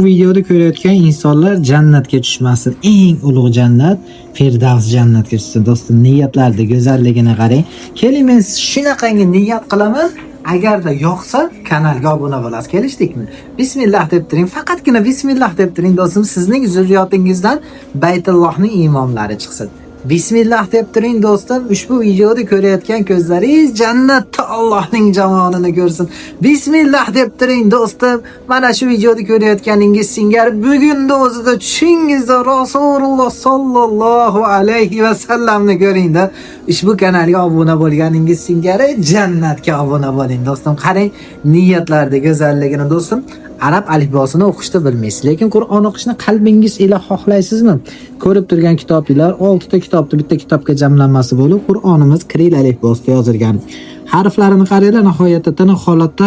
Bu videoda ko'rayotgan insonlar jannatga tushmasin. Eng ulug' jannat Firdavs jannatga tushsin. Do'stim, niyatlarda go'zalligini qarang. Keling, men shunaqangi niyat qilaman. Agarda yoqsa, kanalga obuna bo'lasiz. Kelishdikmi? Bismillah deb turing. Faqatgina bismillah deb turing do'stim. Sizning zurriyotingizdan Baytullohning imomlari chiqsin. Bismillah deb turing do'stim. Ushbu videoda ko'rayotgan ko'zlaringiz jannatda Allohning jamolini ko'rsin. Bismillah deb turing do'stim. Mana shu videoda ko'rayotganingiz singari bugunda o'zida tushingizda Rasululloh sallallohu alayhi va sallamni ko'ringda. Ushbu kanalga obuna bo'lganingiz singari jannatga obuna bo'ling do'stim. Qarang, niyatlarda go'zalligini do'stim. Arab alifbosini o'qishni bilmaysiz, lekin Qur'on o'qishni qalbingiz ila xohlaysizmi? Ko'rib turgan kitoblar 6 ta kitobni bitta kitobga jamlanmasi bo'lib, Qur'onimiz kiril alifbosida yozilgan. Harflarini qaranglar, nihoyatda tiniq holatda,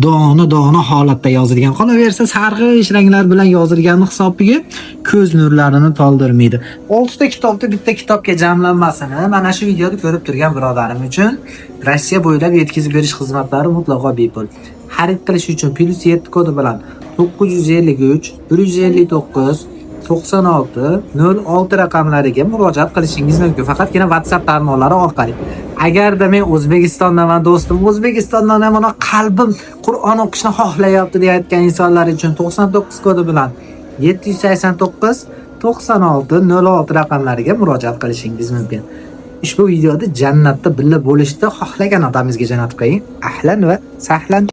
dona holatda yozilgan. Qolaversa, sarg'ish ranglar bilan yozilgani hisobiga ko'z nurlarini toldirmaydi. 6 ta kitobni bitta kitobga jamlanmasini mana shu videoda ko'rib turgan birodarim uchun Rossiya bo'ylab yetkazib berish xizmatlari mutlaqo bepul. Xarid qilish uchun +7 kodi bilan 953 159 96 06 raqamlariga murojaat qilishingiz mumkin. Faqatgina WhatsApp tarmoqlari orqali. Agarda men O'zbekistondaman do'stim, O'zbekistondan mana qalbim Qur'on o'qishni xohlayapti deyotgan insonlar uchun 99 kodi bilan 789 96 06 raqamlariga murojaat qilishingiz mumkin. Ushbu videoda jannatda birga bo'lishni xohlagan odamingizga jo'natib qo'ying. Ahlan va sahlan.